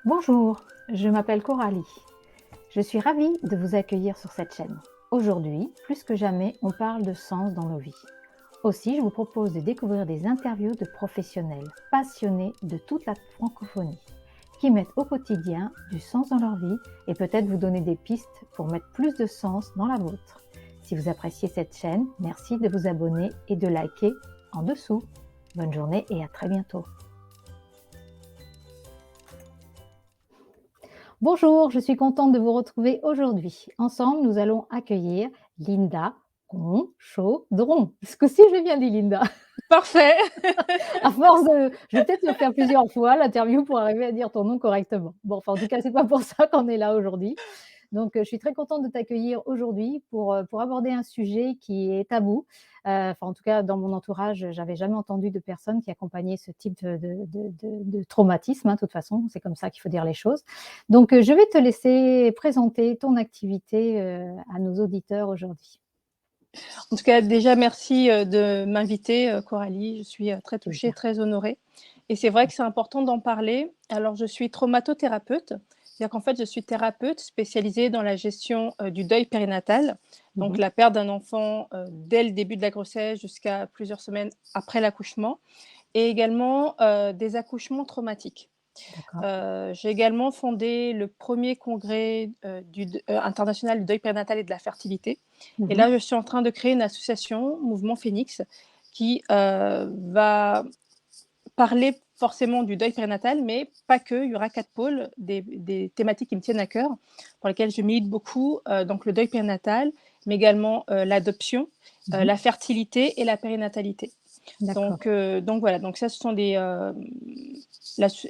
Bonjour, je m'appelle Coralie. Je suis ravie de vous accueillir sur cette chaîne. Aujourd'hui, plus que jamais, on parle de sens dans nos vies. Aussi, je vous propose de découvrir des interviews de professionnels passionnés de toute la francophonie qui mettent au quotidien du sens dans leur vie et peut-être vous donner des pistes pour mettre plus de sens dans la vôtre. Si vous appréciez cette chaîne, merci de vous abonner et de liker en dessous. Bonne journée et à très bientôt. Bonjour, je suis contente de vous retrouver aujourd'hui. Ensemble, nous allons accueillir Linda Conchaudron. Ce coup-ci, je l'ai bien dit, Linda. Parfait. À force de, je vais peut-être le faire plusieurs fois, l'interview, pour arriver à dire ton nom correctement. Bon, enfin, en tout cas, c'est pas pour ça qu'on est là aujourd'hui. Donc, je suis très contente de t'accueillir aujourd'hui pour aborder un sujet qui est tabou. Enfin, en tout cas, dans mon entourage, j'avais jamais entendu de personnes qui accompagnaient ce type de traumatisme. Hein, de toute façon, c'est comme ça qu'il faut dire les choses. Donc, je vais te laisser présenter ton activité à nos auditeurs aujourd'hui. En tout cas, déjà, merci de m'inviter, Coralie. Je suis très touchée, Plaisir. très honorée. Et c'est vrai que c'est important d'en parler. Alors, je suis traumatothérapeute, c'est-à-dire qu'en fait, je suis thérapeute spécialisée dans la gestion du deuil périnatal, donc Mhm. la perte d'un enfant dès le début de la grossesse jusqu'à plusieurs semaines après l'accouchement, et également des accouchements traumatiques. D'accord. J'ai également fondé le premier congrès international du deuil périnatal et de la fertilité. Et Mhm. là, je suis en train de créer une association, Mouvement Phoenix, qui va parler forcément du deuil périnatal, mais pas que. Il y aura 4 pôles, des thématiques qui me tiennent à cœur, pour lesquelles je milite beaucoup. Donc le deuil périnatal, mais également l'adoption, Mhm. la fertilité et la périnatalité. D'accord. Donc voilà, donc ça, ce sont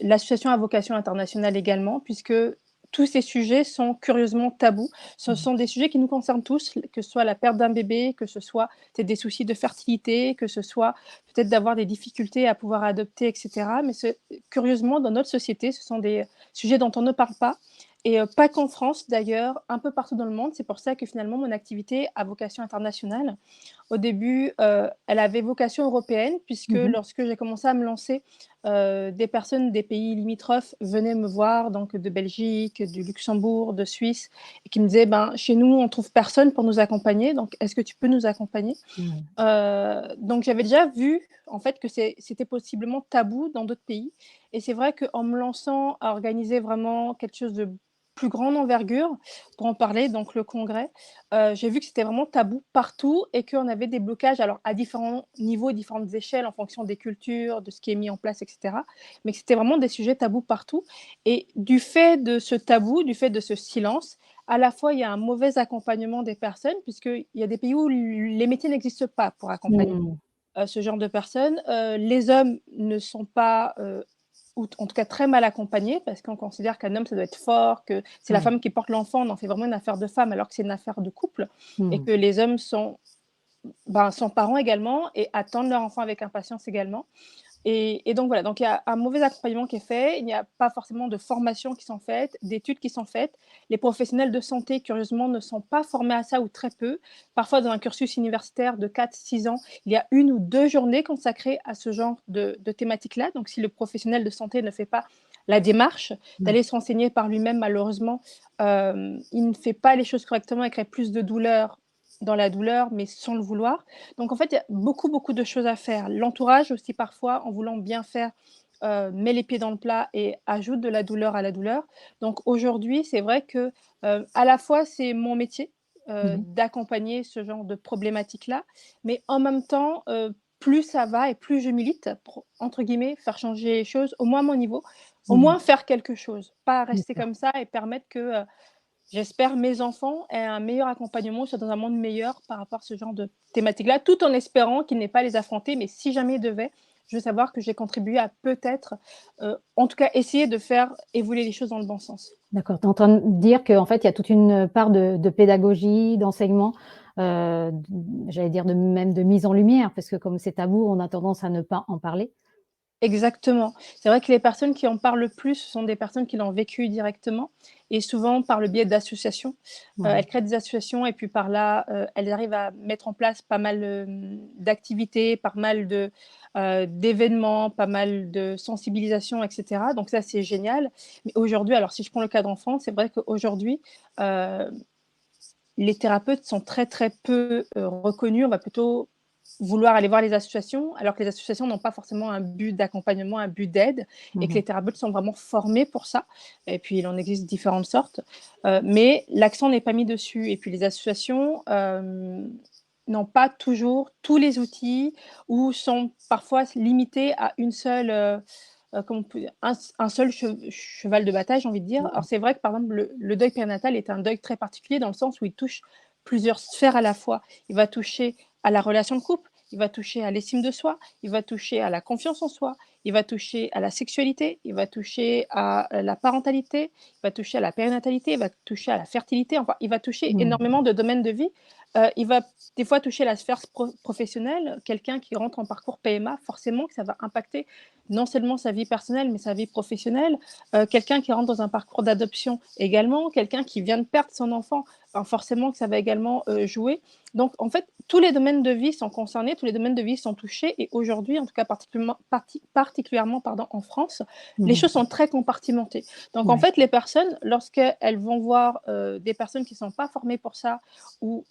l'association à vocation internationale également, puisque tous ces sujets sont curieusement tabous. Ce Mhm. sont des sujets qui nous concernent tous, que ce soit la perte d'un bébé, que ce soit peut-être des soucis de fertilité, que ce soit peut-être d'avoir des difficultés à pouvoir adopter, etc. Mais curieusement, dans notre société, ce sont des sujets dont on ne parle pas. Et pas qu'en France d'ailleurs, un peu partout dans le monde. C'est pour ça que finalement mon activité a vocation internationale. Au début, elle avait vocation européenne, puisque Mhm. lorsque j'ai commencé à me lancer, des personnes des pays limitrophes venaient me voir, donc de Belgique, du Luxembourg, de Suisse, et qui me disaient, ben, chez nous, on trouve personne pour nous accompagner, donc est-ce que tu peux nous accompagner? Mhm. Donc j'avais déjà vu en fait que c'était possiblement tabou dans d'autres pays, et c'est vrai qu'en me lançant à organiser vraiment quelque chose de plus grande envergure pour en parler, donc le congrès, j'ai vu que c'était vraiment tabou partout et qu'on avait des blocages, alors à différents niveaux, différentes échelles en fonction des cultures, de ce qui est mis en place, et cetera, mais que c'était vraiment des sujets tabous partout. Et du fait de ce tabou, du fait de ce silence, à la fois, il y a un mauvais accompagnement des personnes, puisqu'il y a des pays où les métiers n'existent pas pour accompagner Mhm. ce genre de personnes. Les hommes ne sont pas, ou en tout cas très mal accompagnés, parce qu'on considère qu'un homme, ça doit être fort, que c'est la Ouais. femme qui porte l'enfant, on en fait vraiment une affaire de femme, alors que c'est une affaire de couple, et Mhm. que les hommes sont parents également et attendent leur enfant avec impatience également. Et donc voilà, donc il y a un mauvais accompagnement qui est fait, il n'y a pas forcément de formations qui sont faites, d'études qui sont faites. Les professionnels de santé, curieusement, ne sont pas formés à ça ou très peu. Parfois, dans un cursus universitaire de 4-6 ans, il y a 1 ou 2 journées consacrées à ce genre de thématique-là. Donc si le professionnel de santé ne fait pas la démarche Ouais. d'aller se renseigner par lui-même, malheureusement, il ne fait pas les choses correctement et crée plus de douleur dans la douleur, mais sans le vouloir. Donc en fait, il y a beaucoup, beaucoup de choses à faire. L'entourage aussi parfois, en voulant bien faire, met les pieds dans le plat et ajoute de la douleur à la douleur. Donc aujourd'hui, c'est vrai que, à la fois c'est mon métier, Mhm. d'accompagner ce genre de problématique-là, mais en même temps, plus ça va et plus je milite pour, entre guillemets, «faire changer les choses», au moins à mon niveau, au Mhm. moins faire quelque chose, pas rester D'accord. comme ça et permettre que, j'espère mes enfants aient un meilleur accompagnement, soient dans un monde meilleur par rapport à ce genre de thématique-là, tout en espérant qu'ils n'aient pas à les affronter. Mais si jamais ils devaient, je veux savoir que j'ai contribué à peut-être, en tout cas, essayer de faire évoluer les choses dans le bon sens. D'accord. Tu es en train de dire qu'en fait, il y a toute une part de pédagogie, d'enseignement, j'allais dire même de mise en lumière, parce que comme c'est tabou, on a tendance à ne pas en parler. Exactement. C'est vrai que les personnes qui en parlent le plus, ce sont des personnes qui l'ont vécu directement, et souvent par le biais d'associations. Ouais. Elles créent des associations et puis par là, elles arrivent à mettre en place pas mal, d'activités, pas mal d'événements, pas mal de sensibilisation, et cetera. Donc ça, c'est génial. Mais aujourd'hui, alors si je prends le cas d'enfants, c'est vrai qu'aujourd'hui, heu, les thérapeutes sont très, très peu, reconnus. On va plutôt vouloir aller voir les associations, alors que les associations n'ont pas forcément un but d'accompagnement, un but d'aide, et que Mmh. les thérapeutes sont vraiment formés pour ça. Et puis, il en existe différentes sortes, mais l'accent n'est pas mis dessus. Et puis, les associations n'ont pas toujours tous les outils, ou sont parfois limitées à une seule, comment on peut dire, un seul cheval de bataille, j'ai envie de dire. Alors, c'est vrai que, par exemple, le deuil périnatal est un deuil très particulier, dans le sens où il touche plusieurs sphères à la fois. Il va toucher à la relation de couple, il va toucher à l'estime de soi, il va toucher à la confiance en soi, il va toucher à la sexualité, il va toucher à la parentalité, il va toucher à la périnatalité, il va toucher à la fertilité, enfin, il va toucher Mmh. énormément de domaines de vie. Il va des fois toucher la sphère professionnelle. Quelqu'un qui rentre en parcours PMA, forcément que ça va impacter non seulement sa vie personnelle, mais sa vie professionnelle. Quelqu'un qui rentre dans un parcours d'adoption également, quelqu'un qui vient de perdre son enfant, ben forcément que ça va également jouer. Donc, en fait, tous les domaines de vie sont concernés, tous les domaines de vie sont touchés. Et aujourd'hui, en tout cas particulièrement pardon, en France, les Mmh. choses sont très compartimentées. Donc, en Ouais. fait, les personnes, lorsqu'elles vont voir des personnes qui ne sont pas formées pour ça, ou,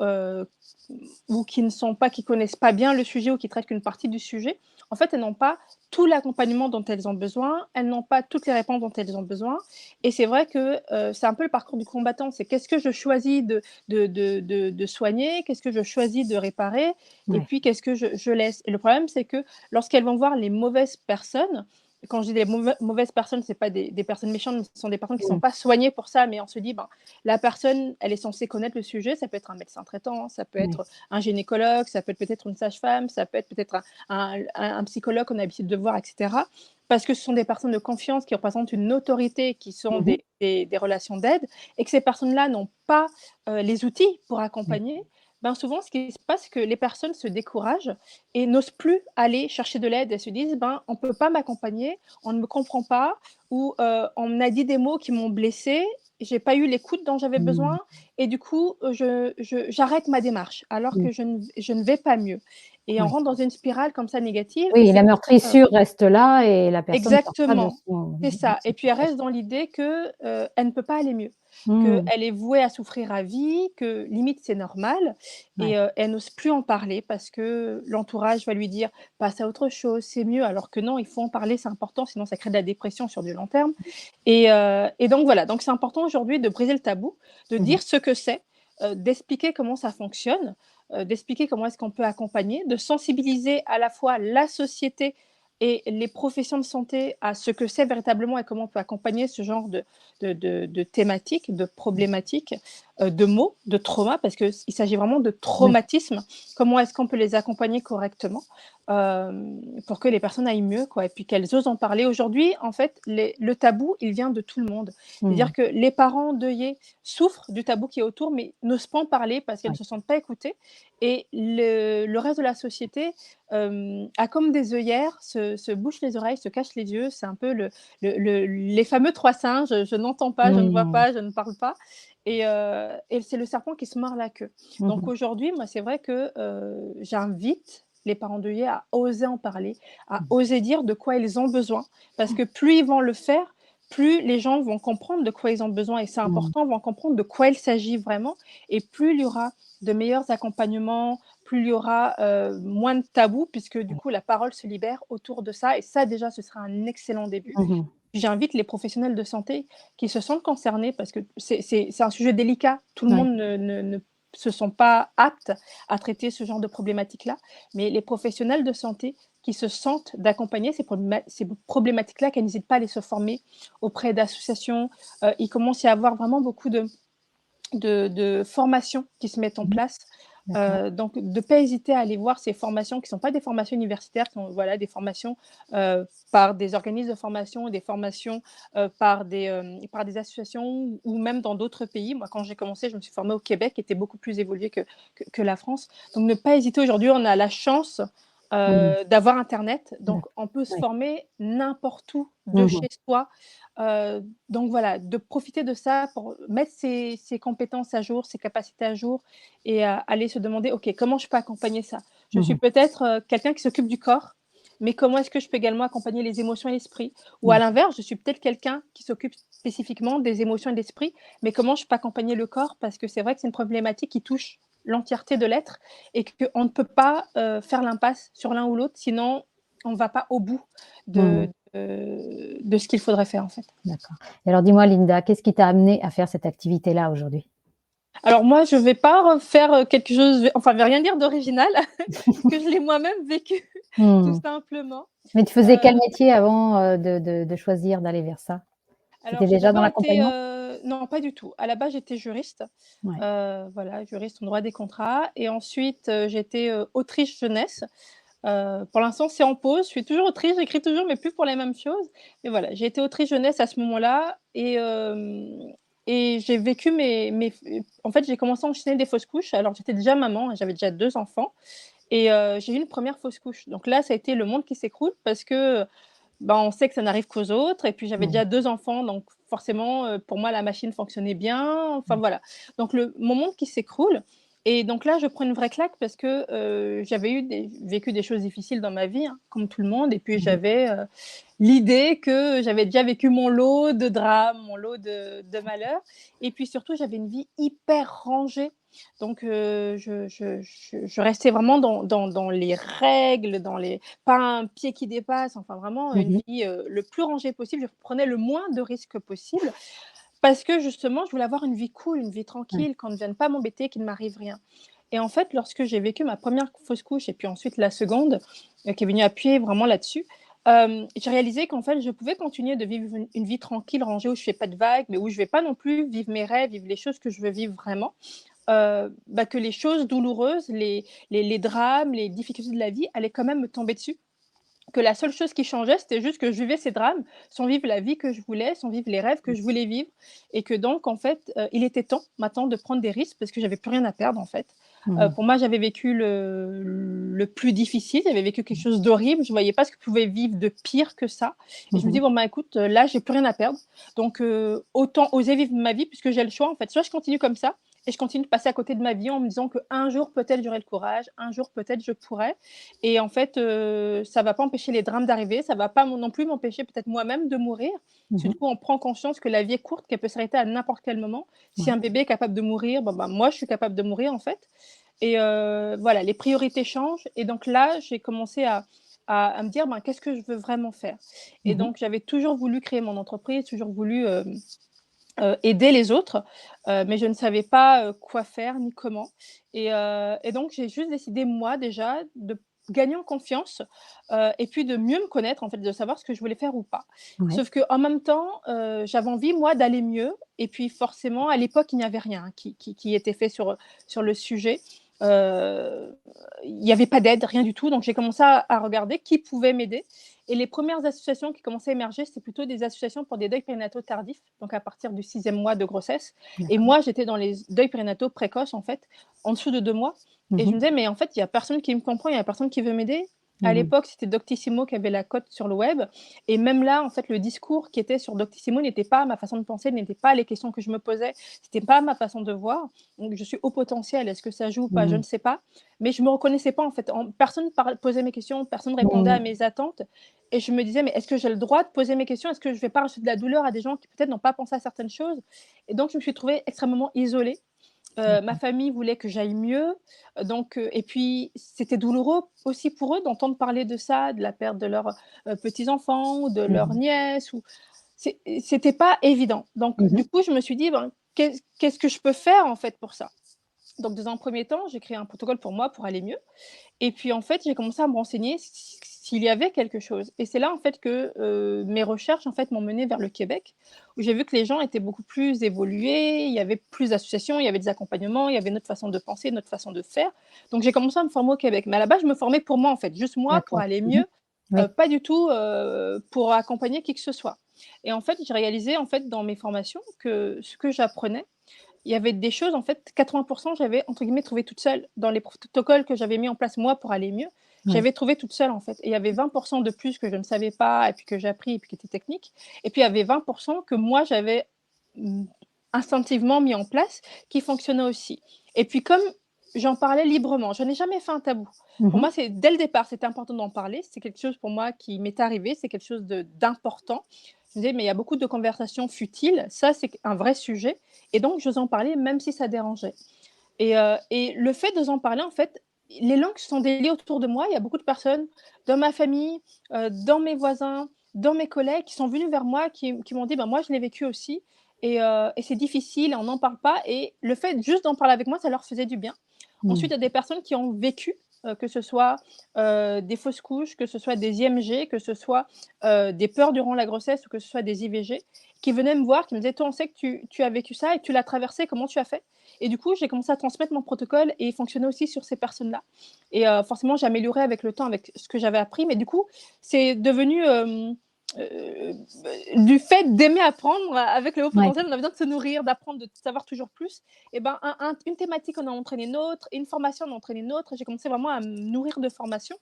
ou qui connaissent pas bien le sujet, ou qui traitent qu'une partie du sujet, en fait, elles n'ont pas tout l'accompagnement dont elles ont besoin, elles n'ont pas toutes les réponses dont elles ont besoin. Et c'est vrai que c'est un peu le parcours du combattant. C'est qu'est-ce que je choisis de soigner, qu'est-ce que je choisis de réparer, et Ouais. puis qu'est-ce que je laisse. Et le problème, c'est que lorsqu'elles vont voir les mauvaises personnes, quand je dis des mauvaises personnes, c'est pas des personnes méchantes, mais ce sont des personnes qui ne sont Mmh. pas soignées pour ça, mais on se dit, ben, la personne, elle est censée connaître le sujet. Ça peut être un médecin traitant, ça peut Ouais. être un gynécologue, ça peut être peut-être une sage-femme, ça peut être peut-être un psychologue qu'on a l'habitude de voir, et cetera. Parce que ce sont des personnes de confiance qui représentent une autorité, qui sont Mmh. des relations d'aide, et que ces personnes-là n'ont pas les outils pour Ouais. accompagner. Ben souvent, ce qui se passe, c'est que les personnes se découragent et n'osent plus aller chercher de l'aide. Elles se disent, ben, on ne peut pas m'accompagner, on ne me comprend pas, ou on m'a dit des mots qui m'ont blessée, j'ai pas eu l'écoute dont j'avais Mmh. besoin, et du coup, j'arrête ma démarche, alors Mmh. que je ne vais pas mieux. Et on Ouais. rentre dans une spirale comme ça négative, et Oui, c'est la pour ça que meurtrissure reste là et la personne sort pas de exactement, c'est de ça. sa Et puis elle reste situation. dans l'idée que, elle ne peut pas aller mieux, Mmh. qu'elle est vouée à souffrir à vie, que limite c'est normal, et Ouais. elle n'ose plus en parler parce que l'entourage va lui dire: «Passe à autre chose, c'est mieux», alors que non, il faut en parler, c'est important, sinon ça crée de la dépression sur du long terme. Et donc voilà, donc c'est important aujourd'hui de briser le tabou, de Mmh. dire ce que c'est, d'expliquer comment ça fonctionne, d'expliquer comment est-ce qu'on peut accompagner, de sensibiliser à la fois la société et les professions de santé à ce que c'est véritablement, et comment on peut accompagner ce genre de thématiques, de problématiques, de maux, de traumas, parce qu'il s'agit vraiment de Oui. traumatismes. Comment est-ce qu'on peut les accompagner correctement, pour que les personnes aillent mieux, quoi, et puis qu'elles osent en parler. Aujourd'hui, en fait, le tabou, il vient de tout le monde. Mmh. C'est-à-dire que les parents endeuillés souffrent du tabou qui est autour, mais n'osent pas en parler parce qu'elles ne Ouais. se sentent pas écoutées, et le reste de la société a comme des œillères, se bouche les oreilles, se cache les yeux. C'est un peu les fameux 3 singes: «Je n'entends pas, je ne vois Mmh. pas, je ne parle pas», et c'est le serpent qui se mord la queue. Mmh Donc mh. aujourd'hui, moi, c'est vrai que, j'invite les parents endeuillés à oser en parler, à Mmh. oser dire de quoi ils ont besoin, parce que plus ils vont le faire, plus les gens vont comprendre de quoi ils ont besoin, et c'est Mmh. important, vont comprendre de quoi il s'agit vraiment, et plus il y aura de meilleurs accompagnements, plus il y aura, moins de tabous, puisque du Ouais. coup la parole se libère autour de ça, et ça déjà ce sera un excellent début. Mmh mh. J'invite les professionnels de santé qui se sentent concernés, parce que c'est un sujet délicat. Tout le Ouais. monde ne se sent pas apte à traiter ce genre de problématiques-là, mais les professionnels de santé qui se sentent d'accompagner ces problématiques-là, qu'elles n'hésitent pas à aller se former auprès d'associations. Il commence à y avoir vraiment beaucoup de formations qui se mettent en Mmh. place. D'accord. Donc de ne pas hésiter à aller voir ces formations qui ne sont pas des formations universitaires, qui sont voilà, des formations par des organismes de formation, des formations par des associations, ou même dans d'autres pays. Moi, quand j'ai commencé, je me suis formée au Québec, qui était beaucoup plus évolué que la France. Donc ne pas hésiter. Aujourd'hui, on a la chance Mmh. d'avoir internet, donc D'accord. on peut se Ouais. former n'importe où de Mmh mh. chez soi. Donc voilà, de profiter de ça pour mettre ses compétences à jour, ses capacités à jour, et aller se demander: «OK, comment je peux accompagner ça?» Je Mmh suis mh. peut-être, quelqu'un qui s'occupe du corps, mais comment est-ce que je peux également accompagner les émotions et l'esprit? Ou à D'accord. l'inverse, je suis peut-être quelqu'un qui s'occupe spécifiquement des émotions et de l'esprit, mais comment je peux accompagner le corps? Parce que c'est vrai que c'est une problématique qui touche l'entièreté de l'être et qu'on ne peut pas faire l'impasse sur l'un ou l'autre, sinon on ne va pas au bout Mmh. de ce qu'il faudrait faire en fait. D'accord. Et alors dis-moi Linda, qu'est-ce qui t'a amené à faire cette activité-là aujourd'hui? Alors moi, je vais pas refaire quelque chose, enfin, je vais rien dire d'original, parce que je l'ai moi-même vécu, tout Mmh. simplement. Mais tu faisais quel Euh, métier avant, de choisir d'aller vers ça? Tu alors étais j'ai déjà dans d'abord été, l'accompagnement? non pas du tout. À la base, j'étais juriste, Ouais. voilà, juriste en droit des contrats et ensuite, j'étais, autrice jeunesse. Pour l'instant, c'est en pause. Je suis toujours autrice, j'écris toujours, mais plus pour les mêmes choses. Mais voilà, j'ai été autrice jeunesse à ce moment-là et j'ai vécu en fait, j'ai commencé à enchaîner des fausses couches. Alors j'étais déjà maman, j'avais déjà 2 enfants et j'ai eu une première fausse couche. Donc là, ça a été le monde qui s'écroule parce que, bah, on sait que ça n'arrive qu'aux autres et puis j'avais Mmh. déjà 2 enfants, donc forcément, pour moi, la machine fonctionnait bien, enfin Mmh. voilà. Donc mon monde qui s'écroule et donc là, je prends une vraie claque parce que, j'avais vécu des choses difficiles dans ma vie, hein, comme tout le monde et puis Mmh. j'avais, l'idée que j'avais déjà vécu mon lot de drames, mon lot de malheurs et puis surtout, j'avais une vie hyper rangée. Donc je restais vraiment dans les règles, dans les pas un pied qui dépasse, enfin vraiment une Mmh. vie, le plus rangée possible. Je prenais le moins de risques possible parce que justement, je voulais avoir une vie cool, une vie Ouais. tranquille, qu'on ne vienne pas m'embêter, qu'il ne m'arrive rien. Et en fait, lorsque j'ai vécu ma première fausse couche et puis ensuite la seconde, qui est venue appuyer vraiment là-dessus, j'ai réalisé qu'en fait, je pouvais continuer de vivre une vie tranquille, rangée, où je fais pas de vagues, mais où je vais pas non plus vivre mes rêves, vivre les choses que je veux vivre vraiment. Bah, que les choses douloureuses, les drames, les difficultés de la vie allaient quand même me tomber dessus. Que la seule chose qui changeait, c'était juste que je vivais ces drames sans vivre la vie que je voulais, sans vivre les rêves que je voulais vivre et que donc en fait, il était temps maintenant de prendre des risques parce que j'avais plus rien à perdre en fait. Mmh. Pour moi, j'avais vécu le plus difficile, j'avais vécu quelque chose d'horrible, je voyais pas ce que je pouvais vivre de pire que ça et je me Mmh. dis: «Bon, bah, écoute, là, j'ai plus rien à perdre donc autant oser vivre ma vie puisque j'ai le choix en fait. Soit je continue comme ça et je continue de passer à côté de ma vie en me disant qu'un jour peut-être j'aurai le courage, un jour peut-être je pourrai et en fait, ça va pas empêcher les drames d'arriver, ça va pas non plus m'empêcher peut-être moi-même de mourir. Parce que Mmh. du coup, on prend conscience que la vie est courte, qu'elle peut s'arrêter à n'importe quel moment. Si Ouais. un bébé est capable de mourir, bon, bah, moi, je suis capable de mourir, en fait et voilà, les priorités changent et donc là, j'ai commencé à me dire: «Ben, qu'est-ce que je veux vraiment faire?» et Mmh. donc j'avais toujours voulu créer mon entreprise, toujours voulu, aider les autres, mais je ne savais pas, quoi faire ni comment et donc j'ai juste décidé moi déjà de gagner en confiance, et puis de mieux me connaître en fait, de savoir ce que je voulais faire ou pas. Ouais. Sauf qu'en même temps, j'avais envie moi d'aller mieux et puis forcément à l'époque il n'y avait rien hein, qui était fait sur le sujet. Il n'y avait pas d'aide, rien du tout, donc j'ai commencé à regarder qui pouvait m'aider et les premières associations qui commençaient à émerger, c'était plutôt des associations pour des deuils périnataux tardifs, donc à partir du 6e mois de grossesse. Et D'accord. moi, j'étais dans les deuils périnataux précoces, en fait, en dessous de 2 mois. Et je Mmh. me disais, mais en fait, il y a personne qui me comprend, il y a personne qui veut m'aider. À Mmh. l'époque, c'était Doctissimo qui avait la cote sur le web. Et même là, en fait, le discours qui était sur Doctissimo n'était pas ma façon de penser, n'était pas les questions que je me posais, c'était pas ma façon de voir. Donc, je suis au potentiel. Est-ce que ça joue ou pas? Je Mmh. ne sais pas. Mais je me reconnaissais pas, en fait. Personne posait mes questions, personne répondait à Mmh. mes attentes. Et je me disais: «Mais est-ce que j'ai le droit de poser mes questions? Est-ce que je vais pas rajouter de la douleur à des gens qui peut-être n'ont pas pensé à certaines choses?» et donc je me suis trouvée extrêmement isolée. Ma D'accord. famille voulait que j'aille mieux, donc et puis c'était douloureux aussi pour eux d'entendre parler de ça, de la perte de leurs, petits-enfants ou de leurs Mmh. nièces ou c'était pas évident. Donc Mmh. du coup, je me suis dit: «Ben, qu'est-ce que je peux faire en fait pour ça?» donc dans un premier temps, j'ai créé un protocole pour moi pour aller mieux et puis, en fait, j'ai commencé à me renseigner s'il y avait quelque chose et c'est là, en fait, que, mes recherches, en fait, m'ont menée vers le Québec, où j'ai vu que les gens étaient beaucoup plus évolués, il y avait plus d'associations, il y avait des accompagnements, il y avait notre façon de penser, notre façon de faire. Donc j'ai commencé à me former au Québec. Mais à la base, je me formais pour moi, en fait, juste moi, pour D'accord. aller Mmh. mieux, Oui. pas du tout, pour accompagner qui que ce soit. Et en fait, j'ai réalisé, en fait, dans mes formations que ce que j'apprenais, il y avait des choses, en fait, 80 j'avais, entre guillemets, «trouvé toute seule». Dans les protocoles que j'avais mis en place, moi, pour aller mieux, Ouais. j'avais trouvé toute seule, en fait et il y avait 20 de plus que je ne savais pas et puis que j'ai appris et puis qui était technique et puis il y avait 20 que moi, j'avais, mmh, instinctivement mis en place qui fonctionnait aussi et puis comme j'en parlais librement. Je n'ai jamais fait un tabou. Pour Mmh. moi, c'est dès le départ, c'était important d'en parler. C'est quelque chose pour moi qui m'est arrivé, c'est quelque chose d'important. Je me disais: «Mais il y a beaucoup de conversations futiles, ça, c'est un vrai sujet» et donc j'osais en parler même si ça dérangeait et le fait d'oser en parler, en fait, les langues se sont déliées autour de moi. Il y a beaucoup de personnes dans ma famille, dans mes voisins, dans mes collègues qui sont venus vers moi, qui m'ont dit: «Ben, moi, je l'ai vécu aussi et c'est difficile, on n'en parle pas» et le fait juste d'en parler avec moi, ça leur faisait du bien. Mmh. Ensuite, il y a des personnes qui ont vécu, que ce soit, des fausses couches, que ce soit des IMG, que ce soit, des peurs durant la grossesse ou que ce soit des IVG, qui venaient me voir, qui me disaient: «Toi, on sait que tu as vécu ça et tu l'as traversé, comment tu as fait?» et du coup, j'ai commencé à transmettre mon protocole et il fonctionnait aussi sur ces personnes-là et forcément, j'ai amélioré avec le temps, avec ce que j'avais appris mais du coup, c'est devenu, heu, du fait d'aimer apprendre, avec le haut Ouais. potentiel, on a besoin de se nourrir, d'apprendre, de savoir toujours plus et ben, une thématique en a entraîné une autre, une formation en a entraîné une autre. J'ai commencé vraiment à me nourrir de formations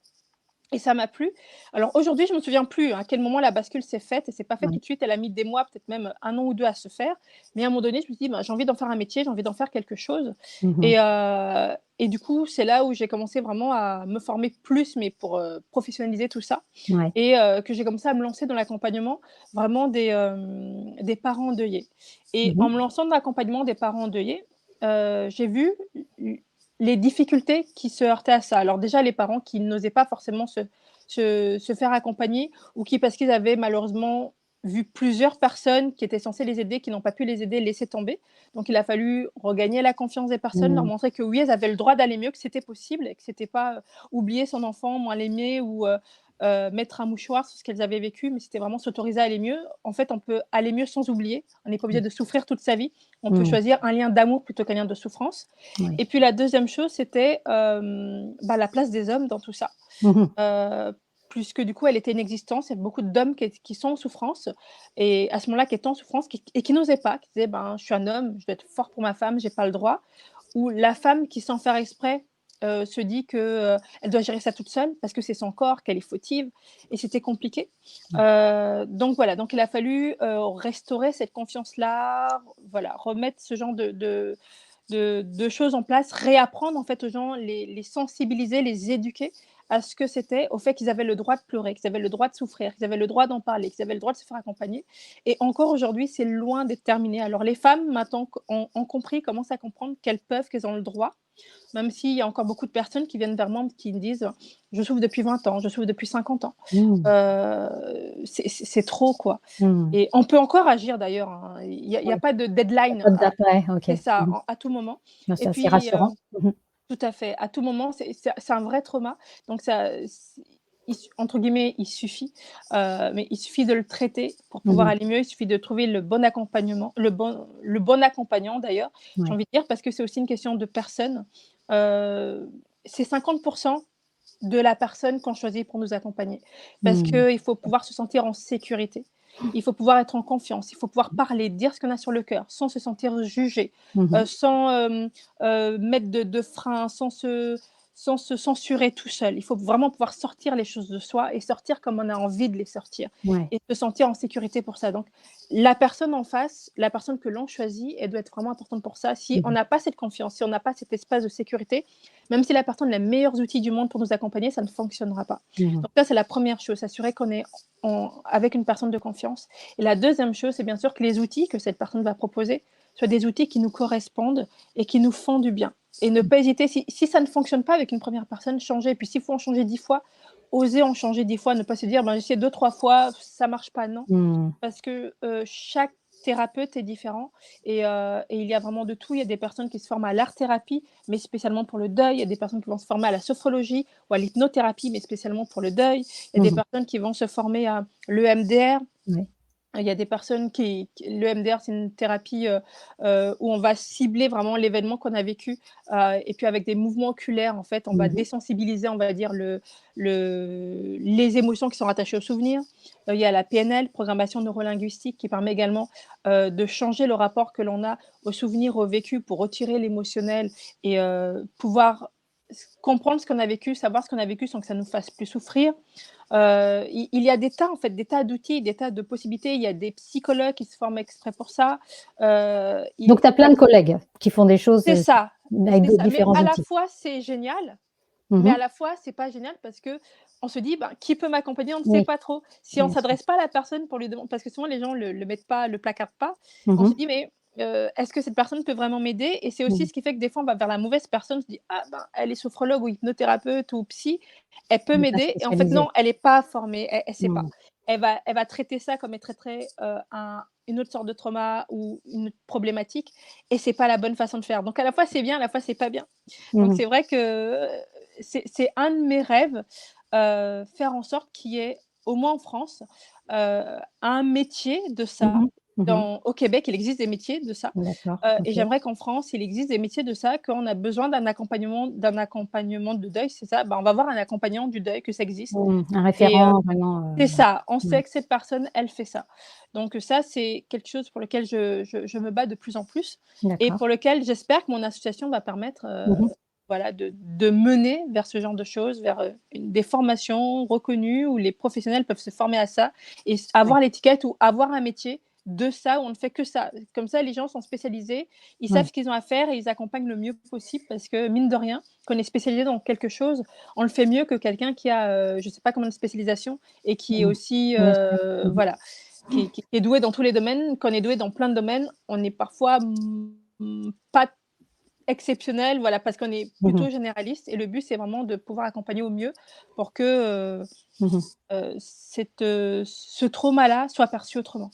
et ça m'a plu. Alors aujourd'hui, je me souviens plus à quel moment la bascule s'est faite et c'est pas fait tout Ouais. de suite. Elle a mis des mois, peut-être même 1 an ou 2 à se faire. Mais à un moment donné, je me suis dit: «Bah, j'ai envie d'en faire un métier, j'ai envie d'en faire quelque chose» Mmh. et du coup, c'est là où j'ai commencé vraiment à me former plus, mais pour, professionnaliser tout ça Ouais. et que j'ai commencé à me lancer dans l'accompagnement vraiment des parents endeuillés et Mmh. en me lançant dans l'accompagnement des parents endeuillés, j'ai vu les difficultés qui se heurtaient à ça. Alors déjà, les parents qui n'osaient pas forcément se faire accompagner ou qui, parce qu'ils avaient malheureusement vu plusieurs personnes qui étaient censées les aider, qui n'ont pas pu les aider, laisser tomber. Donc il a fallu regagner la confiance des personnes, leur Mmh. montrer que oui, elles avaient le droit d'aller mieux, que c'était possible et que c'était pas, oublier son enfant, moins l'aimer ou, mettre un mouchoir sur ce qu'elles avaient vécu, mais c'était vraiment s'autoriser à aller mieux. En fait, on peut aller mieux sans oublier. On n'est pas obligé de souffrir toute sa vie. On peut Mmh. choisir un lien d'amour plutôt qu'un lien de souffrance. Ouais. Et puis la deuxième chose, c'était, bah, la place des hommes dans tout ça. Mmh. Heu, Puisque du coup, elle était inexistante. Il y a beaucoup d'hommes qui sont en souffrance et à ce moment-là, qui étaient en souffrance qui n'osaient pas, qui disaient: «Ben, je suis un homme, je dois être fort pour ma femme, j'ai pas le droit». Ou la femme qui, sans faire exprès, se dit que, elle doit gérer ça toute seule parce que c'est son corps, qu'elle est fautive et c'était compliqué. Ouais. Donc voilà, donc il a fallu, restaurer cette confiance-là, voilà, remettre ce genre de choses en place, réapprendre en fait aux gens, les sensibiliser, les éduquer à ce que c'était, au fait qu'ils avaient le droit de pleurer, qu'ils avaient le droit de souffrir, qu'ils avaient le droit d'en parler, qu'ils avaient le droit de se faire accompagner et encore aujourd'hui, c'est loin d'être terminé. Alors les femmes maintenant ont compris, commencent à comprendre qu'elles peuvent, qu'elles ont le droit, même s'il y a encore beaucoup de personnes qui viennent vers moi, qui me disent: «Je souffre depuis 20 ans, je souffre depuis 50 ans». Mmh. C'est trop quoi Mmh. et on peut encore agir d'ailleurs, hein. Il y a Ouais. pas de deadline Méthode à d'après, OK. c'est ça, Mmh. à tout moment Bah, et c'est assez puis, rassurant. Mmh. tout à fait. À tout moment, c'est un vrai trauma. Donc ça, entre guillemets, «il suffit», mais il suffit de le traiter pour pouvoir Mmh. aller mieux. Il suffit de trouver le bon accompagnement, le bon accompagnant d'ailleurs, j'ai Ouais. envie de dire, parce que c'est aussi une question de personne. C'est 50 de la personne qu'on choisit pour nous accompagner. Parce Mmh. qu'il faut pouvoir se sentir en sécurité. Il faut pouvoir être en confiance. Il faut pouvoir parler, dire ce qu'on a sur le cœur, sans se sentir jugé, Mmh. sans, mettre de frein, sans se censurer tout seul. Il faut vraiment pouvoir sortir les choses de soi et sortir comme on a envie de les sortir Ouais. et se sentir en sécurité pour ça. Donc la personne en face, la personne que l'on choisit, elle doit être vraiment importante pour ça. Si on Mmh. n'a pas cette confiance, si on n'a pas cet espace de sécurité, même si la personne a les meilleurs outils du monde pour nous accompagner, ça ne fonctionnera pas. Mmh. Donc ça, c'est la première chose, s'assurer qu'on est avec une personne de confiance. Et la deuxième chose, c'est bien sûr que les outils que cette personne va proposer soient des outils qui nous correspondent et qui nous font du bien. Et ne pas hésiter, si ça ne fonctionne pas avec une première personne, changer. Et puis s'il faut en changer 10 fois, oser en changer 10 fois, ne pas se dire, ben, j'ai essayé 2-3 fois, ça ne marche pas, non. Mmh. Parce que chaque thérapeute est différent et il y a vraiment de tout. Il y a des personnes qui se forment à l'art-thérapie, mais spécialement pour le deuil. Il y a des personnes qui vont se former à la sophrologie ou à l'hypnothérapie, mais spécialement pour le deuil. Il y a des Mmh. personnes qui vont se former à l'EMDR. Ouais. Il y a des personnes l'EMDR, c'est une thérapie, où on va cibler vraiment l'événement qu'on a vécu, et puis avec des mouvements oculaires, en fait, on va Mmh. désensibiliser, on va dire, les émotions qui sont rattachées aux souvenirs. Il y a la PNL, programmation neurolinguistique, qui permet également, de changer le rapport que l'on a aux souvenirs, au vécu pour retirer l'émotionnel et pouvoir comprendre ce qu'on a vécu, savoir ce qu'on a vécu sans que ça nous fasse plus souffrir. Il y a des tas, en fait, des tas d'outils, des tas de possibilités. Il y a des psychologues qui se forment exprès pour ça. Donc tu as plein de collègues qui font des choses, C'est ça, Avec c'est des ça. Mais différents à la outils. fois, c'est génial, Mmh mais à mh. la fois, c'est pas génial parce qu'on se dit: «Ben, qui peut m'accompagner?» On ne sait Oui, pas trop. Si on bien sûr. s'adresse pas à la personne pour lui demander parce que souvent les gens le mettent pas, le placardent pas. Mmh On se mh. dit: «Mais, est-ce que cette personne peut vraiment m'aider?» Et c'est aussi Mmh. ce qui fait que des fois on va vers la mauvaise personne. On se dit: «Ah ben, elle est sophrologue ou hypnothérapeute ou psy, elle peut Elle est pas m'aider» et en fait spécialisée. non, elle est pas formée, elle sait pas. Mmh. Elle va traiter ça comme elle traiterait, une autre sorte de trauma ou une autre problématique et c'est pas la bonne façon de faire. Donc à la fois c'est bien, à la fois c'est pas bien. Mmh Donc mh. c'est vrai que c'est un de mes rêves, faire en sorte qu'il y ait, au moins en France, un métier de Mmh ça. mh. Mmh mh. Au Québec, il existe des métiers de ça, D'accord, et OK. j'aimerais qu'en France, il existe des métiers de ça, quand on a besoin d'un accompagnement de deuil, c'est ça, bah, on va voir un accompagnant du deuil, que ça existe Un et référent vraiment, c'est ça, on mmh. sait que cette personne, elle fait ça. Donc ça, c'est quelque chose pour lequel je me bats de plus en plus et D'accord. pour lequel j'espère que mon association va permettre, Mmh mh. voilà, de mener vers ce genre de choses, vers, des formations reconnues où les professionnels peuvent se former à ça et Ouais, avoir l'étiquette ou avoir un métier de ça, où on ne fait que ça. Comme ça, les gens sont spécialisés, ils savent ouais. ce qu'ils ont à faire et ils accompagnent le mieux possible parce que mine de rien, quand on est spécialisé dans quelque chose, on le fait mieux que quelqu'un qui a, je ne sais pas combien de spécialisations et qui est Mmh. aussi, Bien sûr. Mmh mh. voilà, qui est doué dans tous les domaines. Quand on est doué dans plein de domaines, on est parfois, pas exceptionnel, voilà, parce qu'on est Mmh plutôt mh. généraliste et le but, c'est vraiment de pouvoir accompagner au mieux pour que, Mmh mh. ce trauma-là soit perçu autrement.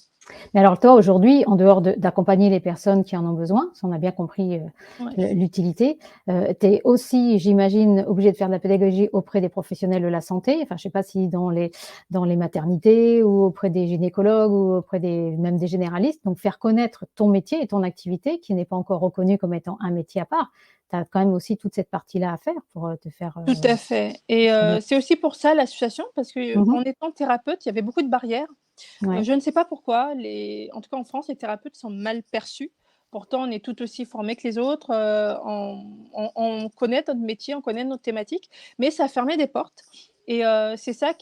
Mais alors toi, aujourd'hui, en dehors d'accompagner les personnes qui en ont besoin, ça on a bien compris, Ouais. l'utilité, tu es aussi, j'imagine, obligé de faire de la pédagogie auprès des professionnels de la santé. Enfin, je sais pas si dans les maternités ou auprès des gynécologues ou auprès des même des généralistes, donc faire connaître ton métier et ton activité qui n'est pas encore reconnue comme étant un métier à part. Tu as quand même aussi toute cette partie-là à faire pour, te faire, Tout à fait et connaître. c'est aussi pour ça l'association parce que Mmh mh. en étant thérapeute, il y avait beaucoup de barrières. Ouais. Je ne sais pas pourquoi, en tout cas en France, les thérapeutes sont mal perçus. Pourtant, on est tout aussi formés que les autres, on connaît notre métier, on connaît notre thématique, mais ça a fermé des portes et c'est ça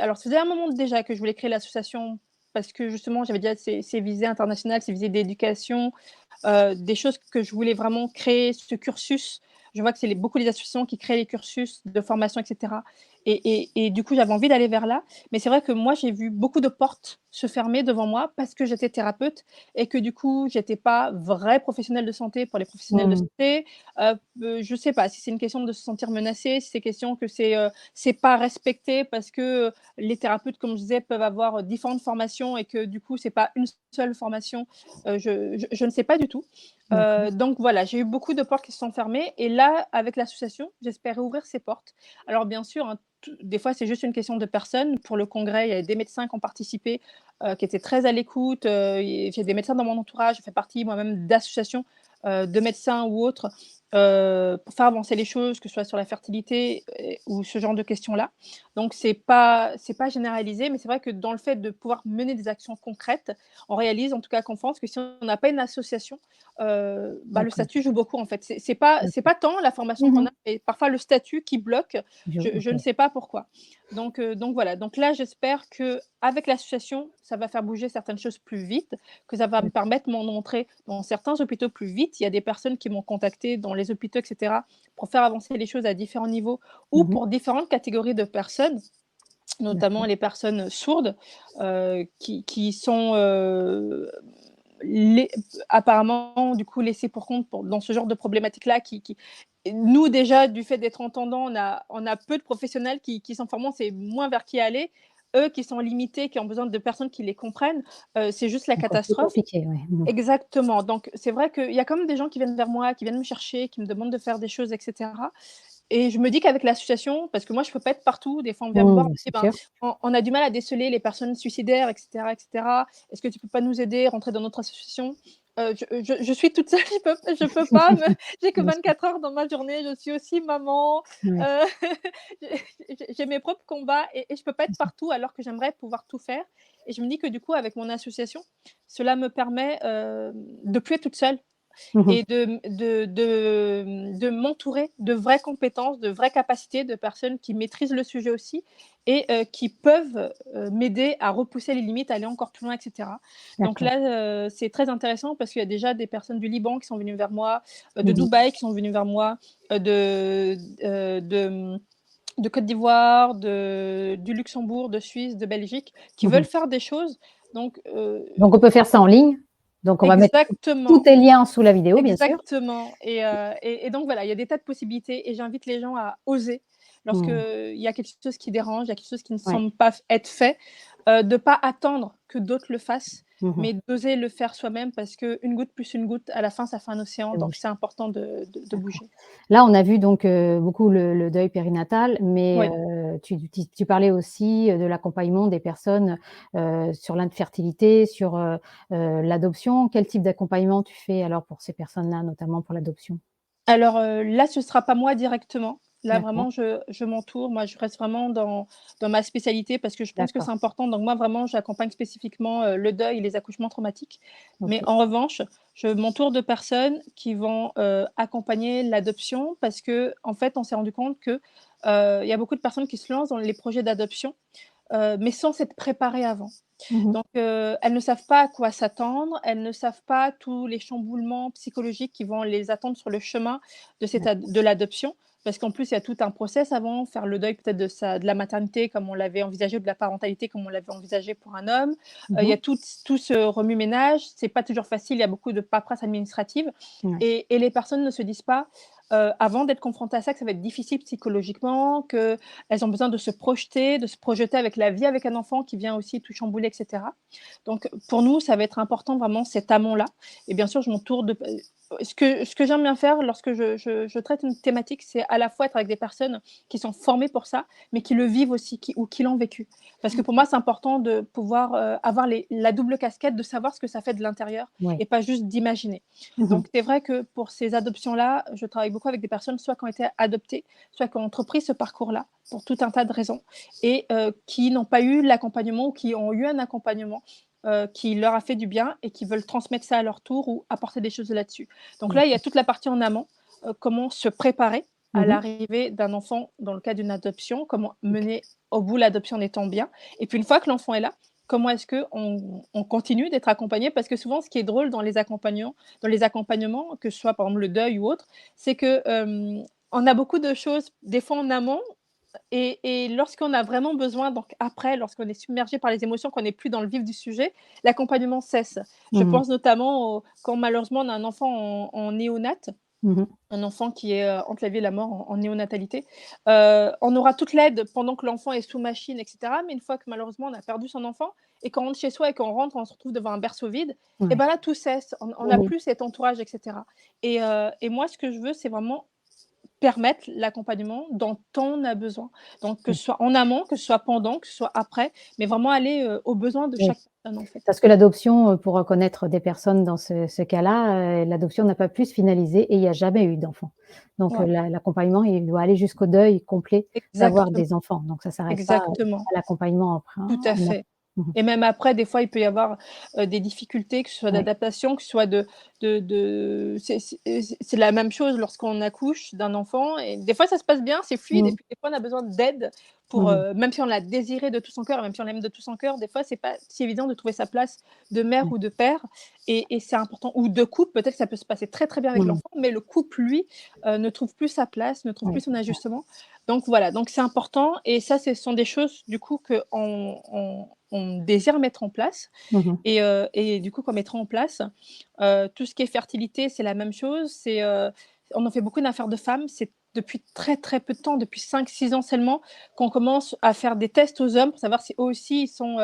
alors ça faisait un moment déjà que je voulais créer l'association parce que justement j'avais déjà ces visées internationales, ces visées d'éducation, des choses que je voulais vraiment créer, ce cursus. Je vois que c'est beaucoup les associations qui créent les cursus de formation et cetera et du coup, j'avais envie d'aller vers là. Mais c'est vrai que moi, j'ai vu beaucoup de portes se fermer devant moi parce que j'étais thérapeute et que du coup, j'étais pas vraie professionnelle de santé pour les professionnels de Mmh. santé. Je sais pas si c'est une question de se sentir menacé, si c'est question que c'est pas respecté parce que, les thérapeutes, comme je disais, peuvent avoir, différentes formations et que du coup, c'est pas une seule formation. Je ne sais pas du tout. D'accord. Donc voilà, j'ai eu beaucoup de portes qui se sont fermées et là, avec l'association, j'espère ouvrir ces portes. Alors bien sûr, hein, des fois, c'est juste une question de personnes. Pour le congrès, il y a des médecins qui ont participé, qui étaient très à l'écoute. J'ai des médecins dans mon entourage, je fais partie moi-même d'associations, de médecins ou autres, pour faire avancer les choses, que ce soit sur la fertilité, ou ce genre de questions-là. Donc c'est pas généralisé, mais c'est vrai que dans le fait de pouvoir mener des actions concrètes, on réalise, en tout cas qu'en France, que si on n'a pas une association, bah, le D'accord. statut joue beaucoup en fait. C'est pas tant la formation Mmh qu'on mh. a, mais parfois le statut qui bloque. Je ne OK. sais pas pourquoi. Donc voilà, donc là j'espère qu'avec l'association, ça va faire bouger certaines choses plus vite, que ça va me D'accord. permettre mon entrée dans certains hôpitaux plus vite. Il y a des personnes qui m'ont contactée dans les hôpitaux et cetera, pour faire avancer les choses à différents niveaux ou Mmh mh. pour différentes catégories de personnes, notamment D'accord. les personnes sourdes, qui sont, les apparemment du coup laissées pour compte dans ce genre de problématique-là qui nous déjà du fait d'être entendants, on a peu de professionnels qui sont formés, on sait moins vers qui aller. Eux qui sont limités, qui ont besoin de personnes qui les comprennent, c'est juste la Encore plus catastrophe. compliqué, ouais. Mmh mh. Exactement, donc c'est vrai qu'il y a quand même des gens qui viennent vers moi, qui viennent me chercher, qui me demandent de faire des choses et cetera et je me dis qu'avec l'association, parce que moi je peux pas être partout, des fois on vient me voir, on Mmh, me dit: c'est «Ben, sûr. on a du mal à déceler les personnes suicidaires et cetera et cetera. Est-ce que tu peux pas nous aider, rentrer dans notre association?» Je suis toute seule, je peux pas me j'ai que Bien sûr. 24 heures dans ma journée, je suis aussi maman, Ouais, heu, j'ai mes propres combats et je peux pas bien être sûr. partout alors que j'aimerais pouvoir tout faire et je me dis que du coup avec mon association, cela me permet, de plus être toute seule. Mmh. et de m'entourer de vraies compétences, de vraies capacités, de personnes qui maîtrisent le sujet aussi et qui peuvent, m'aider à repousser les limites, à aller encore plus loin et cetera. Donc D'accord. là, c'est très intéressant parce qu'il y a déjà des personnes du Liban qui sont venues vers moi, de Mmh. Dubaï qui sont venues vers moi, de Côte d'Ivoire, du Luxembourg, de Suisse, de Belgique, qui veulent Mmh. faire des choses. Donc, Donc on peut faire ça en ligne. Donc on va mettre tous exactement, tes liens sous la vidéo, bien sûr. exactement et donc voilà, il y a des tas de possibilités et j'invite les gens à oser Mmh. lorsqu'il y a quelque chose qui dérange, il y a quelque chose qui ne Ouais. semble pas être fait, de pas attendre que d'autres le fassent, Mmh. mais d'oser le faire soi-même parce qu'une goutte plus une goutte, à la fin, ça fait un océan, Et donc oui, c'est important de d'accord. bouger. Là, on a vu donc beaucoup le deuil périnatal, mais Oui. tu parlais aussi, de l'accompagnement des personnes, sur l'infertilité, sur, l'adoption. Quel type d'accompagnement tu fais alors pour ces personnes-là, notamment pour l'adoption? Alors, là, ce sera pas moi directement. Là, D'accord, vraiment, je m'entoure. Moi, je reste vraiment dans ma spécialité parce que je pense que c'est d'accord, important. Donc moi, vraiment, j'accompagne spécifiquement, le deuil et les accouchements traumatiques. Mais OK. en revanche, je m'entoure de personnes qui vont, accompagner l'adoption parce que en fait, on s'est rendu compte que, il y a beaucoup de personnes qui se lancent dans les projets d'adoption, mais sans s'être préparées avant. Mmh. Donc, elles ne savent pas à quoi s'attendre, elles ne savent pas tous les chamboulements psychologiques qui vont les attendre sur le chemin D'accord. de l'adoption. Parce qu'en plus, il y a tout un process avant, faire le deuil peut-être de la maternité comme on l'avait envisagé ou de la parentalité comme on l'avait envisagé pour un homme. Il y Mmh. a tout ce remue-ménage, c'est pas toujours facile, il y a beaucoup de paperasse administrative Ouais. et les personnes ne se disent pas, avant d'être confrontées à ça, que ça va être difficile psychologiquement, qu'elles ont besoin de se projeter, de se projeter avec la vie avec un enfant qui vient aussi tout chambouler et cetera. Donc pour nous, ça va être important vraiment cet amont-là et bien sûr, je m'entoure de ce que j'aime bien faire lorsque je traite une thématique, c'est à la fois être avec des personnes qui sont formées pour ça, mais qui le vivent aussi, qui l'ont vécu. Parce que pour moi, c'est important de pouvoir, avoir la double casquette, de savoir ce que ça fait de l'intérieur Ouais. et pas juste d'imaginer. Mmh. Donc c'est vrai que pour ces adoptions-là, je travaille beaucoup avec des personnes soit qui ont été adoptées, soit qui ont entrepris ce parcours-là pour tout un tas de raisons et qui n'ont pas eu l'accompagnement ou qui ont eu un accompagnement, qui leur a fait du bien et qui veulent transmettre ça à leur tour ou apporter des choses là-dessus. Donc là, il y a D'accord. toute la partie en amont, comment se préparer à Mmh. l'arrivée d'un enfant dans le cas d'une adoption, comment mener au bout l'adoption en étant bien et puis une fois que l'enfant est là, comment est-ce qu'on continue d'être accompagné? Parce que souvent, ce qui est drôle dans les accompagnements, que ce soit par exemple le deuil ou autre, c'est que, on a beaucoup de choses des fois en amont et lorsqu'on a vraiment besoin, donc après, lorsqu'on est submergé par les émotions, qu'on n'est plus dans le vif du sujet, l'accompagnement cesse. Je Mmh. pense notamment quand malheureusement on a un enfant en néonat, Mmh. un enfant qui est, entre la vie et la mort en néonatalité. On aura toute l'aide pendant que l'enfant est sous machine et cetera, mais une fois que malheureusement on a perdu son enfant et qu'on rentre chez soi et qu'on rentre, on se retrouve devant un berceau vide et Ouais. ben là tout cesse. On n'a Mmh. plus cet entourage et cetera et moi ce que je veux, c'est vraiment permettre l'accompagnement dont on a besoin. Donc que Ouais. ce soit en amont, que ce soit pendant, que ce soit après, mais vraiment aller, aux besoins de Oui. chaque personne, en fait. Parce que l'adoption, pour reconnaître des personnes dans ce cas-là, l'adoption n'a pas pu se finaliser et il y a jamais eu d'enfant. Donc Ouais, l'accompagnement, il doit aller jusqu'au deuil complet d'avoir exactement, des enfants. Donc ça s'arrête pas, exactement, à l'accompagnement après tout à en fait. mmh. Et même après, des fois, il peut y avoir, des difficultés, que ce soit Ouais. d'adaptation, que ce soit de c'est la même chose lorsqu'on accouche d'un enfant et des fois ça se passe bien, c'est fluide et Mmh. puis des fois on a besoin d'aide pour, Mmh. même si on l'a désiré de tout son cœur, même si on l'aime de tout son cœur, des fois c'est pas si évident de trouver sa place de mère Ouais. ou de père et c'est important ou de couple, peut-être que ça peut se passer très, très bien avec Mmh. l'enfant, mais le couple lui, ne trouve plus sa place, ne trouve Ouais, plus son c'est clair. ajustement. Donc voilà, donc c'est important et ça, ce sont des choses du coup qu'on désire mettre en place Mmh. et du coup qu'on mettra en place. Tout ce qui est fertilité, c'est la même chose. On en fait beaucoup une affaire de femmes. C'est depuis très, très peu de temps, depuis 5, 6 ans seulement, qu'on commence à faire des tests aux hommes pour savoir si eux aussi ils sont,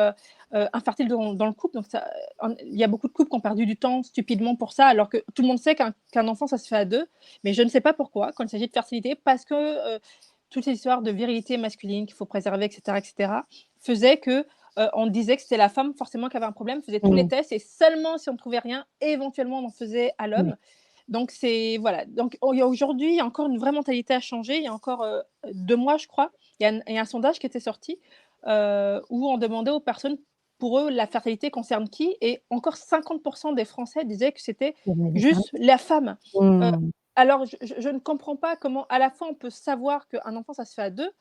infertiles dans le couple. Donc ça, il y a beaucoup de couples qui ont perdu du temps stupidement pour ça, alors que tout le monde sait qu'un enfant, ça se fait à 2. Mais je ne sais pas pourquoi, quand il s'agit de fertilité, parce que, toutes ces histoires de virilité masculine qu'il faut préserver et cetera, faisaient que, on disait que c'était la femme forcément qui avait un problème, faisait tous les Mmh. tests et seulement si on ne trouvait rien, éventuellement on en faisait à Oui. l'homme. Donc c'est voilà, donc il y a aujourd'hui, il y a encore une vraie mentalité à changer. Il y a encore, 2 mois je crois, il y a un sondage qui était sorti, où on demandait aux personnes pour eux, la fertilité concerne qui? Et encore 50 des Français disaient que c'était Ça venait des femmes. juste la femme. Heu, Mmh. alors je ne comprends pas comment à la fois on peut savoir qu'un enfant ça se fait à 2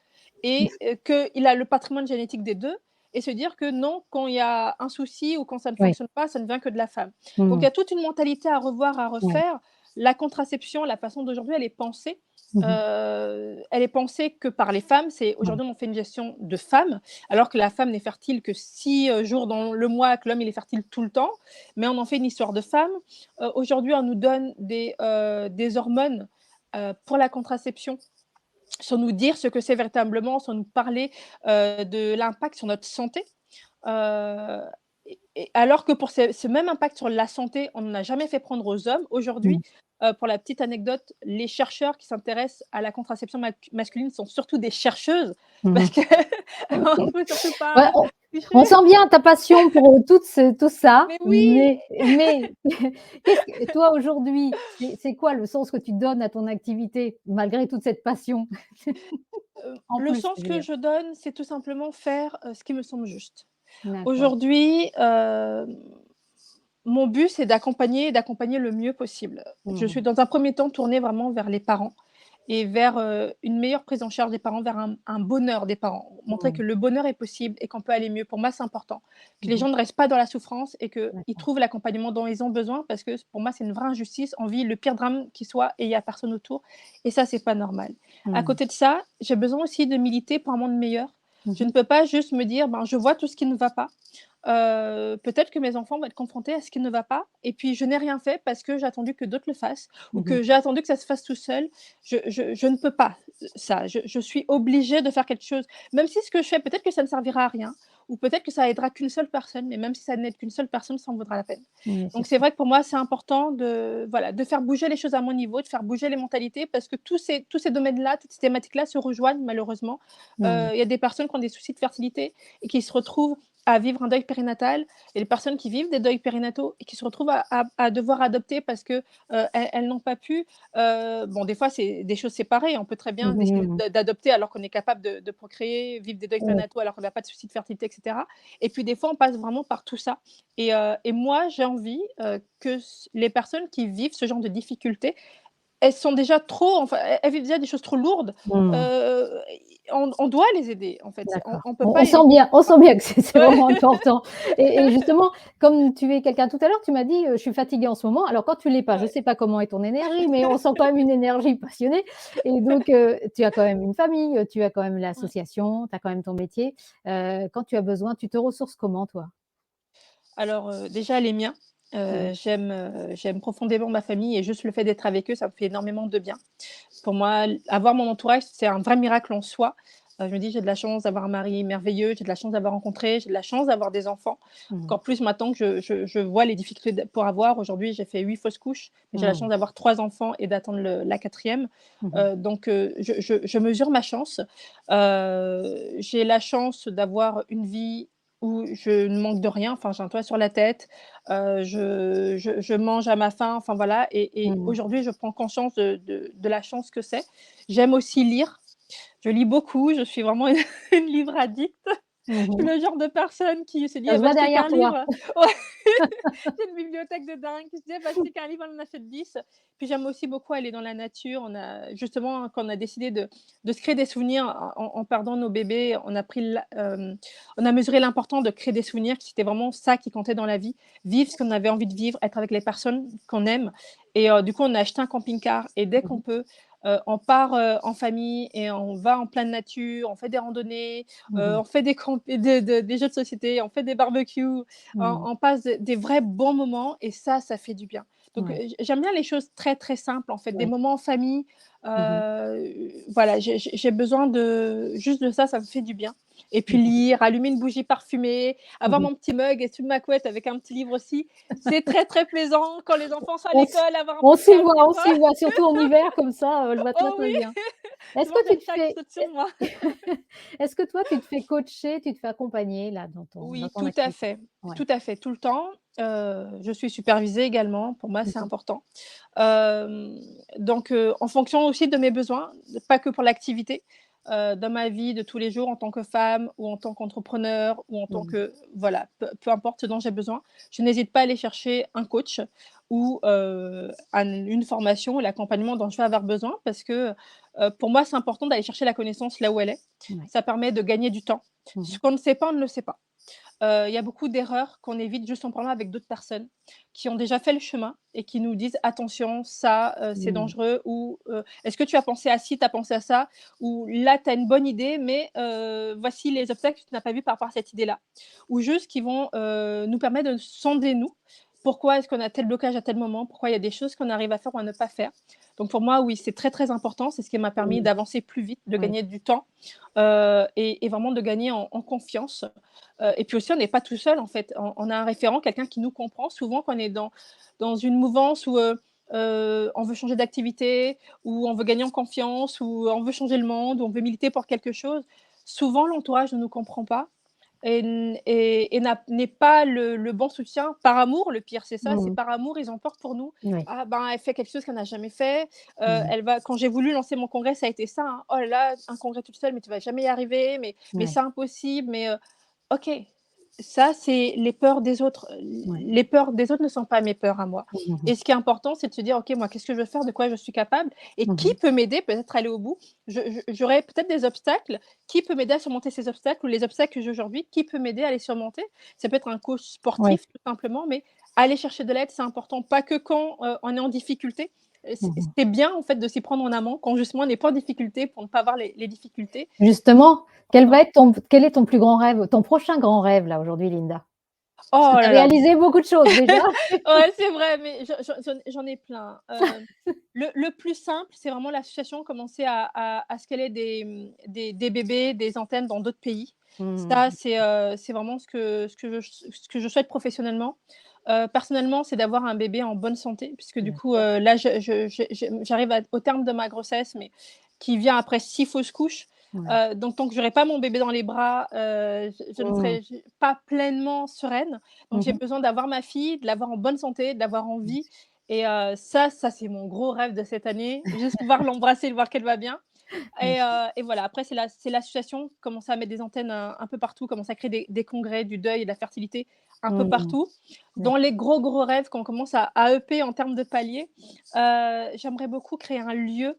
et qu'il a le patrimoine génétique des 2 et se dire que non, quand il y a un souci ou quand ça ne Oui. fonctionne pas, ça ne vient que de la femme. Donc il y Mmh. a toute une mentalité à revoir, à Ouais. refaire. La contraception, la façon d'aujourd'hui, elle est pensée. Mmh mh. Elle est pensée que par les femmes. C'est Ouais. aujourd'hui, on fait une gestion de femmes, alors que la femme n'est fertile que 6 jours dans le mois, que l'homme, il est fertile tout le temps, mais on en fait une histoire de femme. Aujourd'hui, on nous donne des hormones, pour la contraception, sans nous dire ce que c'est véritablement, sans nous parler, de l'impact sur notre santé. Heu et alors que pour ce même impact sur la santé, on n'en a jamais fait prendre aux hommes. Mmh. Aujourd'hui, pour la petite anecdote, les chercheurs qui s'intéressent à la contraception masculine sont surtout des chercheuses Mmh parce mh. qu'on ne peut surtout Ouais, pas on tricher. sent bien ta passion pour, tout ça, Mais oui! mais qu'est-ce que toi aujourd'hui, c'est quoi le sens que tu donnes à ton activité, malgré toute cette passion? En Le plus, sens je veux que dire. je donne, c'est tout simplement faire, ce qui me semble juste. D'accord. Aujourd'hui, mon but, c'est d'accompagner le mieux possible. Je Mmh. suis dans un premier temps tournée vraiment vers les parents et vers, une meilleure prise en charge des parents, vers un bonheur des parents. Montrer Mmh. que le bonheur est possible et qu'on peut aller mieux. Pour moi, c'est important. Que les Mmh. gens ne restent pas dans la souffrance et qu'ils D'accord. trouvent l'accompagnement dont ils ont besoin parce que pour moi, c'est une vraie injustice. On vit le pire drame qui soit et il y a personne autour et ça, c'est pas normal. À Mmh. côté de ça, j'ai besoin aussi de militer pour un monde meilleur. Mmh Je mh. ne peux pas juste me dire: «Ben, je vois tout ce qui ne va pas». Peut-être que mes enfants vont être confrontés à ce qui ne va pas et puis je n'ai rien fait parce que j'ai attendu que d'autres le fassent ou Mmh. que j'ai attendu que ça se fasse tout seul. Je ne peux pas ça. Je suis obligée de faire quelque chose. Même si ce que je fais, peut-être que ça ne servira à rien ou peut-être que ça aidera qu'une seule personne, mais même si ça n'aide qu'une seule personne, ça en vaudra la peine. Oui, c'est Donc c'est sûr. vrai que pour moi, c'est important de voilà, de faire bouger les choses à mon niveau, de faire bouger les mentalités parce que tous ces domaines-là, toutes ces thématiques-là se rejoignent malheureusement. Mmh. Il y a des personnes qui ont des soucis de fertilité et qui se retrouvent à vivre un deuil périnatal et les personnes qui vivent des deuils périnataux et qui se retrouvent à devoir adopter parce que, elles n'ont pas pu, bon des fois c'est des choses séparées, on peut très bien Mmh décider mh. d'adopter alors qu'on est capable de procréer, vivre des deuils Ouais. périnataux alors qu'on n'a pas de soucis de fertilité et cetera et puis des fois on passe vraiment par tout ça et moi j'ai envie, que les personnes qui vivent ce genre de difficultés, elles sont déjà trop enfin, elles vivent déjà des choses trop lourdes, Mmh. heu, on doit les aider en fait, D'accord. on peut On pas on les sent laisser bien on comme sent bien que c'est ça. Ouais. vraiment important et justement, comme tu es quelqu'un tout à l'heure, tu m'as dit: «Je suis fatiguée en ce moment». Alors quand tu l'es pas, je Ouais, sais pas comment est ton énergie, mais on sent quand même une énergie passionnée et donc tu as quand même une famille, tu as quand même ouais. l'association, tu as quand même ton métier. Quand tu as besoin, tu te ressources comment toi? Alors, déjà les miens, Mmh. j'aime profondément ma famille et juste le fait d'être avec eux, ça me fait énormément de bien. Pour moi, avoir mon entourage, c'est un vrai miracle en soi. Je me dis: «J'ai de la chance d'avoir un mari merveilleux, j'ai de la chance d'avoir rencontré, j'ai de la chance d'avoir des enfants». Mmh. Encore plus maintenant que je vois les difficultés pour avoir. Aujourd'hui, j'ai fait 8 fausses couches, mais j'ai la Mmh. chance d'avoir 3 enfants et d'attendre la 4e. Mmh mh. Donc je mesure ma chance. J'ai la chance d'avoir une vie où je ne manque de rien, enfin, j'ai un toit sur la tête, je mange à ma faim, enfin voilà et Mmh. aujourd'hui, je prends conscience de la chance que c'est. J'aime aussi lire. Je lis beaucoup, je suis vraiment une livre addict. Mmh Je suis mh. le genre de personne qui se dit: Ça «Elle se va voit acheter derrière qu'un toi. livre». Ouais, j'ai une bibliothèque de dingue qui se dit: «Elle va acheter qu'un livre, elle en achète 10». Puis j'aime aussi beaucoup aller dans la nature. On a justement, quand on a décidé de se créer des souvenirs en perdant nos bébés, on a mesuré l'important de créer des souvenirs, que c'était vraiment ça qui comptait dans la vie. Vivre ce qu'on avait envie de vivre, être avec les personnes qu'on aime et du coup, on a acheté un camping-car et dès Mmh qu'on mh. peut, on part, en famille et on va en pleine nature, on fait des randonnées, Mmh mh. on fait des jeux de société, on fait des barbecues, Mmh. on passe des vrais bons moments et ça fait du bien. Donc, Ouais, j'aime bien les choses très, très simples, en fait, des ouais. moments en famille, Mmh mh. voilà, j'ai besoin de juste de ça, ça me fait du bien et puis Mmh. lire, allumer une bougie parfumée, Mmh avoir mh. mon petit mug et sous ma couette avec un petit livre aussi. C'est très, très plaisant quand les enfants sont à On s l'école, avoir un peu de calme chez on soi. s'y voit, surtout en hiver comme ça, je vois très, Oh très oui! bien. Est-ce Devant que des tu te chats qui fais sautent sur moi. est-ce que toi tu te fais coacher, tu te fais accompagner là dans Oui, ton tout à activité? fait, Ouais. tout à fait, tout le temps. Je suis supervisée également, pour moi, Mmh c'est mh. important. Donc en fonction aussi de mes besoins, pas que pour l'activité. dans ma vie de tous les jours en tant que femme ou en tant qu'entrepreneur ou en tant Mmh. que voilà, peu importe ce dont j'ai besoin, je n'hésite pas à aller chercher un coach ou une formation, l'accompagnement dont je vais avoir besoin parce que, pour moi, c'est important d'aller chercher la connaissance là où elle est. Ouais. Ça permet de gagner du temps. Mmh. Ce qu'on ne sait pas, on ne le sait pas. Il y a beaucoup d'erreurs qu'on évite juste en parlant avec d'autres personnes qui ont déjà fait le chemin et qui nous disent: «Attention, ça, c'est Mmh. dangereux» ou «Est-ce que tu as pensé à ci, tu as pensé à ça?» ou «Là, tu as une bonne idée, mais voici les obstacles que tu n'as pas vus par rapport à cette idée-là». Ou juste qui vont, nous permettre de sonder nous. Pourquoi est-ce qu'on a tel blocage à tel moment? Pourquoi il y a des choses qu'on arrive à faire ou à ne pas faire? Donc pour moi, oui, c'est très, très important. C'est ce qui m'a permis Mmh. d'avancer plus vite, de Oui. gagner du temps, et vraiment de gagner en confiance. Et puis aussi, on n'est pas tout seul, en fait. On a un référent, quelqu'un qui nous comprend. Souvent, quand on est dans une mouvance où, on veut changer d'activité, où on veut gagner en confiance, où on veut changer le monde, où on veut militer pour quelque chose, souvent l'entourage ne nous comprend pas et n'est pas le bon soutien par amour. Le pire, c'est ça, c'est Mmh. par amour, ils ont peur pour nous. Oui. «Ah ben, elle fait quelque chose qu'elle n'a jamais fait, Mmh. elle va» quand j'ai voulu lancer mon congrès, ça a été ça, hein: «Oh là là, un congrès toute seule, mais tu vas jamais y arriver, mais Ouais. c'est impossible, mais» OK, ça, c'est les peurs des autres. Ouais. Les peurs des autres ne sont pas mes peurs à moi. Mmh Et mh. ce qui est important, c'est de se dire: «OK, moi, qu'est-ce que je veux faire? De quoi je suis capable? Et Mmh qui mh. peut m'aider peut-être à aller au bout?» J'aurais peut-être des obstacles. Qui peut m'aider à surmonter ces obstacles ou les obstacles que j'ai aujourd'hui? Qui peut m'aider à les surmonter? Ça peut être un coach Ouais. sportif, tout simplement, mais aller chercher de l'aide, c'est important. Pas que quand, on est en difficulté. Mmh mh. C'est bien, en fait, de s'y prendre en amont quand justement on n'est pas en difficulté pour ne pas avoir les difficultés. Justement, Ouais. quel est ton plus grand rêve, ton prochain grand rêve là aujourd'hui, Linda? Parce que Oh tu as là là! réalisé beaucoup de choses déjà. Ouais, c'est vrai, mais j'en ai plein. Le plus simple, c'est vraiment l'association, commencer à scaler des bébés, des antennes dans d'autres pays. Ça, Mmh. c'est vraiment ce que je souhaite professionnellement. Personnellement, c'est d'avoir un bébé en bonne santé puisque du coup, D'accord. là, j'arrive au terme de ma grossesse, mais qui vient après 6 fausses couches. Ouais. Donc tant que j'aurai pas mon bébé dans les bras, je ne Mmh. serai pas pleinement sereine. Donc Mmh j'ai mh. besoin d'avoir ma fille, de l'avoir en bonne santé, de l'avoir en Bien vie sûr. et ça c'est mon gros rêve de cette année, juste pouvoir l'embrasser, de voir qu'elle va bien Bien sûr. et voilà. Après c'est l'association, commencer à mettre des antennes un peu partout, commencer à créer des congrès du deuil et de la fertilité un peu Mmh. partout. Dans D'accord. les gros rêves, quand on commence à upper en termes de paliers, j'aimerais beaucoup créer un lieu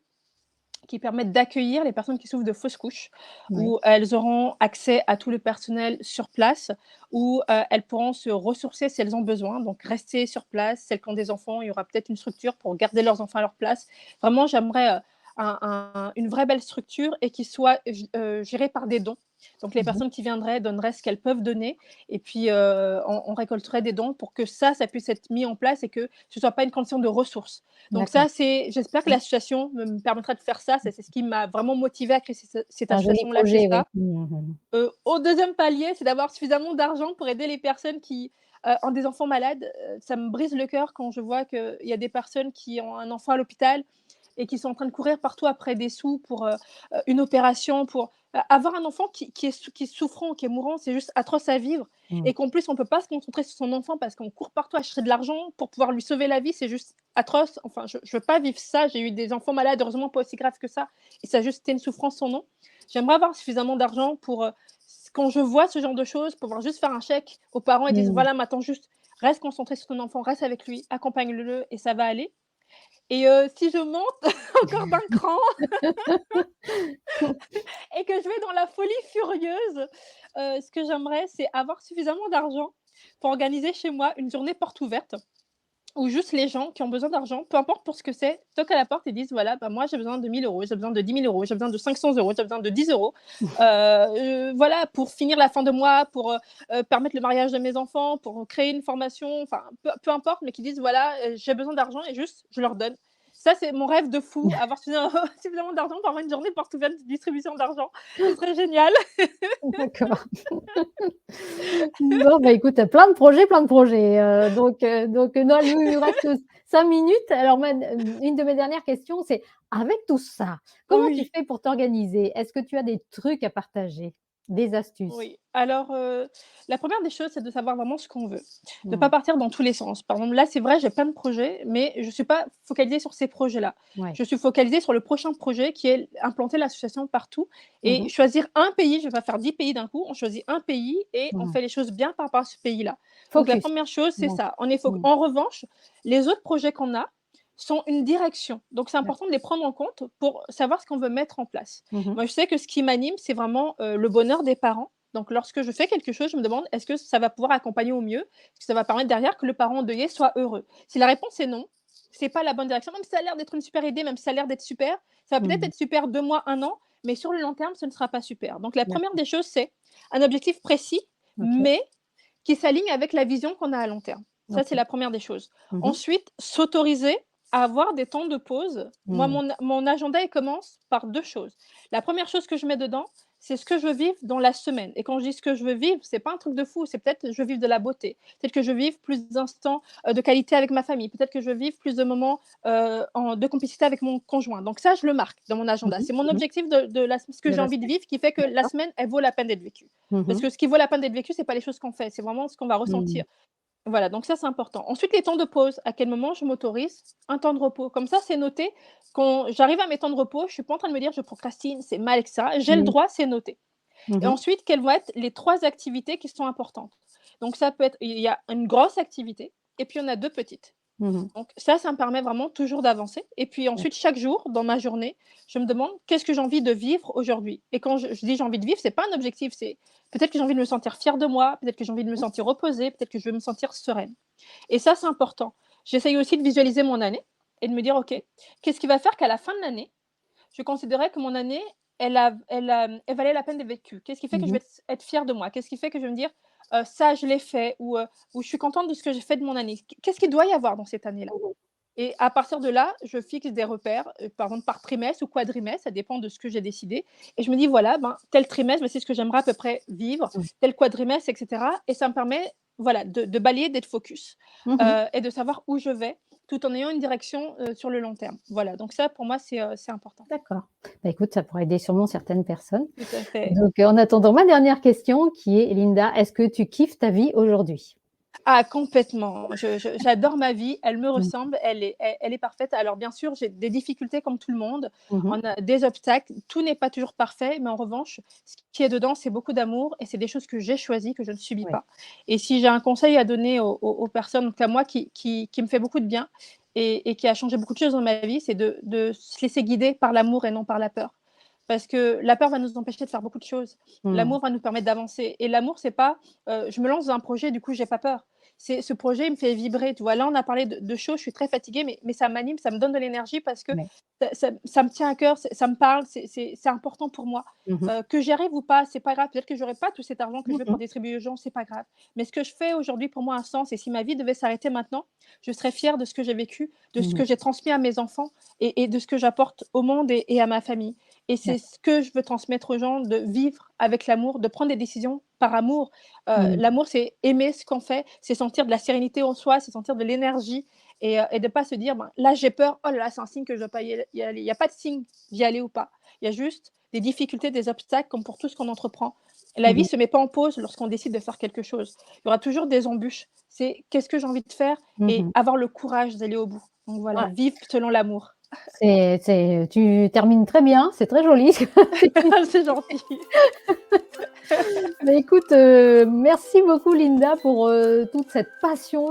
qui permettent d'accueillir les personnes qui souffrent de fausses couches, Oui. où elles auront accès à tout le personnel sur place, où, elles pourront se ressourcer si elles ont besoin, donc rester sur place. Celles qui ont des enfants, il y aura peut-être une structure pour garder leurs enfants à leur place. Vraiment, j'aimerais, une vraie belle structure et qui soit gérée par des dons. Donc les Mmh mh. personnes qui viendraient donneraient ce qu'elles peuvent donner et puis, on récolterait des dons pour que ça puisse être mis en place et que ce soit pas une condition de ressources. Donc D'accord. ça, j'espère que Mmh. l'association me permettra de faire ça. C'est ce qui m'a vraiment motivée à créer cette C'est un joli association-là, c'est projet, oui. ça. Mmh mh. Au deuxième palier, c'est d'avoir suffisamment d'argent pour aider les personnes qui, ont des enfants malades. Ça me brise le cœur quand je vois qu'il y a des personnes qui ont un enfant à l'hôpital et qui sont en train de courir partout après des sous pour, une opération, pour avoir un enfant qui est souffrant, qui est mourant, c'est juste atroce à vivre Mmh. et qu'en plus on peut pas se concentrer sur son enfant parce qu'on court partout à chercher de l'argent pour pouvoir lui sauver la vie, c'est juste atroce. Enfin, je veux pas vivre ça. J'ai eu des enfants malades, heureusement pas aussi grave que ça et ça a juste été une souffrance sans nom. J'aimerais avoir suffisamment d'argent pour, quand je vois ce genre de choses, pouvoir juste faire un chèque aux parents et dire: Mmh. «Voilà, maintenant juste reste concentré sur ton enfant, reste avec lui, accompagne-le et ça va aller». Et si je monte encore d'un cran et que je vais dans la folie furieuse, ce que j'aimerais, c'est avoir suffisamment d'argent pour organiser chez moi une journée porte ouverte où juste les gens qui ont besoin d'argent, peu importe pour ce que c'est, toquent à la porte et disent: «Voilà, bah, moi j'ai besoin de 1 000 €, j'ai besoin de 10 000 €, j'ai besoin de 500 €, j'ai besoin de 10 €, voilà, pour finir la fin de mois, pour, permettre le mariage de mes enfants, pour créer une formation», enfin peu importe, mais qui disent: «Voilà, j'ai besoin d'argent» et juste je leur donne. Ça, c'est mon rêve de fou, avoir suffisamment d'argent pour avoir une journée porte ouverte de distribution d'argent. Ce serait génial. D'accord. Bon, bah, écoute, plein de projets, non, il nous reste 5 minutes. Alors une de mes dernières questions, c'est avec tout ça, comment tu Oui. fais pour t'organiser? Est-ce que tu as des trucs à partager? Des astuces. Oui, alors, la première des choses, c'est de savoir vraiment ce qu'on veut. De Mmh. pas partir dans tous les sens. Par exemple, là, c'est vrai, j'ai plein de projets, mais je suis pas focalisée sur ces projets-là. Ouais. Je suis focalisée sur le prochain projet qui est implanter l'association partout Mmh et mh. choisir un pays. Je vais pas faire 10 pays d'un coup, on choisit un pays et on Mmh. fait les choses bien par rapport à ce pays-là. Donc la Focus. première chose, c'est Donc ça. On est mmh, en revanche, les autres projets qu'on a sont une direction. Donc c'est important d'accord. de les prendre en compte pour savoir ce qu'on veut mettre en place. Mmh mh. Moi, je sais que ce qui m'anime, c'est vraiment, le bonheur des parents. Donc lorsque je fais quelque chose, je me demande: «Est-ce que ça va pouvoir accompagner au mieux? Est-ce que ça va permettre derrière que le parent endeuillé soit heureux?» Si la réponse est non, c'est pas la bonne direction, même si ça a l'air d'être une super idée, même si ça a l'air d'être super, ça va peut-être Mmh. être super 2 mois, 1 an, mais sur le long terme, ce ne sera pas super. Donc la première D'accord. des choses, c'est un objectif précis, OK. mais qui s'aligne avec la vision qu'on a à long terme. Ça, c'est OK. la première des choses. Mmh mh. Ensuite, s'autoriser à avoir des temps de pause. Moi, Mmh. mon agenda, il commence par 2 choses. La première chose que je mets dedans, c'est ce que je veux vivre dans la semaine et quand je dis ce que je veux vivre, c'est pas un truc de fou, c'est peut-être je veux vivre de la beauté. Peut-être que je veux vivre plus d'instants, de qualité avec ma famille. Peut-être que je veux vivre plus de moments, de complicité avec mon conjoint. Donc ça, je le marque dans mon Mmh agenda. mh. C'est mon Mmh. objectif de la ce que De j'ai la envie de semaine. vivre qui fait que la D'accord. semaine, elle vaut la peine d'être vécue. Mmh Parce mh. que ce qui vaut la peine d'être vécu, c'est pas les choses qu'on fait, c'est vraiment ce qu'on va Mmh. ressentir. Voilà, donc ça, c'est important. Ensuite, les temps de pause. À quel moment je m'autorise un temps de repos? Comme ça, c'est noté. Quand j'arrive à mes temps de repos, je suis pas en train de me dire: «Je procrastine, c'est mal» et cetera. J'ai le Mmh. droit, c'est noté. Mmh Et mh. ensuite, quelles vont être les 3 activités qui sont importantes? Donc ça peut être il y a une grosse activité et puis il y en a 2 petites. Mmh mh. Donc ça me permet vraiment toujours d'avancer et puis ensuite D'accord. chaque jour dans ma journée, je me demande: «Qu'est-ce que j'ai envie de vivre aujourd'hui?» Et quand je dis: «J'ai envie de vivre», c'est pas un objectif, c'est peut-être que j'ai envie de me sentir fière de moi, peut-être que j'ai envie de me Mmh. sentir reposée, peut-être que je veux me sentir sereine et ça, c'est important. J'essaye aussi de visualiser mon année et de me dire: «OK, qu'est-ce qui va faire qu'à la fin de l'année, je considérais que mon année, elle valait la peine d'être vécue. Qu'est-ce qui fait que Mmh je mh. vais être fière de moi? Qu'est-ce qui fait que je vais me dire, ça je l'ai fait ou je suis contente de ce que j'ai fait de mon année? Qu'est-ce qu'il doit y avoir dans cette année-là?» Mmh mh. Et à partir de là, je fixe des repères, par exemple par trimestre ou quadrimestre, ça dépend de ce que j'ai décidé et je me dis: «Voilà, ben, tel trimestre, voici ce que j'aimerais à peu près vivre, Mmh. tel quadrimestre» et cetera et ça me permet, voilà, de balayer, d'être focus, Mmh mh. et de savoir où je vais, tout en ayant une direction, sur le long terme. Voilà, donc ça pour moi c'est important. D'accord. Bah, écoute, ça pourrait aider sûrement certaines personnes. Tout à fait. Donc, en attendant ma dernière question qui est: Linda, est-ce que tu kiffes ta vie aujourd'hui? Ah complètement, j'adore ma vie, elle me Mmh. ressemble, elle est parfaite. Alors bien sûr, j'ai des difficultés comme tout le monde, Mmh mh. on a des obstacles, tout n'est pas toujours parfait, mais en revanche, ce qui est dedans, c'est beaucoup d'amour et c'est des choses que j'ai choisies, que je ne subis Ouais. pas. Et si j'ai un conseil à donner aux personnes, donc à moi qui me fait beaucoup de bien et qui a changé beaucoup de choses dans ma vie, c'est de se laisser guider par l'amour et non par la peur. Parce que la peur va nous empêcher de faire beaucoup de choses. Mmh. L'amour va nous permettre d'avancer et l'amour, c'est pas, je me lance dans un projet, du coup, j'ai pas peur. C'est ce projet, il me fait vibrer, tu vois? Là, on a parlé de choses, je suis très fatiguée, mais ça m'anime, ça me donne de l'énergie parce que Ouais. ça me tient à cœur, ça me parle, c'est important pour moi. Mmh mh. Que j'y arrive ou pas, c'est pas grave. Peut-être que j'aurai pas tout cet argent que je Mmh veux pour mh. distribuer aux gens, c'est pas grave. Mais ce que je fais aujourd'hui, pour moi, a un sens et si ma vie devait s'arrêter maintenant, je serais fière de ce que j'ai vécu, de ce Mmh mh. que j'ai transmis à mes enfants et de ce que j'apporte au monde et à ma famille. Et c'est D'accord. ce que je veux transmettre aux gens, de vivre avec l'amour, de prendre des décisions par amour. Mmh. L'amour, c'est aimer ce qu'on fait, c'est sentir de la sérénité en soi, c'est sentir de l'énergie et de pas se dire: «Ben, là, j'ai peur, oh là là, c'est un signe que je dois pas y aller». Il y a pas de signe d'y aller ou pas. Il y a juste des difficultés, des obstacles comme pour tout ce qu'on entreprend. La Mmh vie mh. se met pas en pause lorsqu'on décide de faire quelque chose. Il y aura toujours des embûches. C'est qu'est-ce que j'ai envie de faire Mmh et mh. avoir le courage d'aller au bout. Donc voilà, Ouais. vivre selon l'amour. C'est tu termines très bien, c'est très joli. C'est gentil. Bah, écoute, merci beaucoup Linda pour, toute cette passion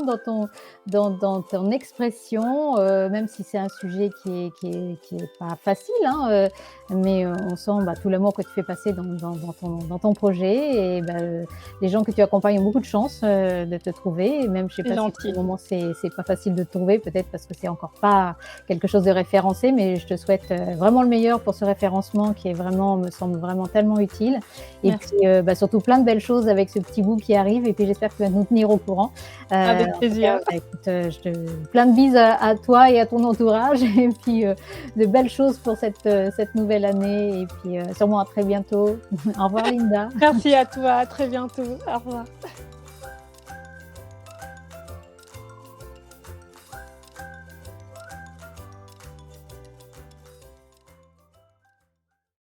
dans ton expression, même si c'est un sujet qui est pas facile, hein, mais, on sent, bah, tout l'amour que tu fais passer dans ton projet et bah, les gens que tu accompagnes ont beaucoup de chance, de te trouver et même je sais C'est pas si pour gentil. le moment c'est pas facile de te trouver, peut-être parce que c'est encore pas quelque chose de référencé, mais je te souhaite, vraiment le meilleur pour ce référencement qui est vraiment me semble vraiment tellement utile et Merci. puis, bah, surtout plein de belles choses avec ce petit bout qui arrive et puis j'espère que tu vas nous tenir au courant. Avec En tout cas, plaisir. bah, écoute, je te plein de bises à toi et à ton entourage et puis, de belles choses pour cette nouvelle année et puis, sûrement à très bientôt. Au revoir Linda. Merci à toi, à très bientôt. Au revoir.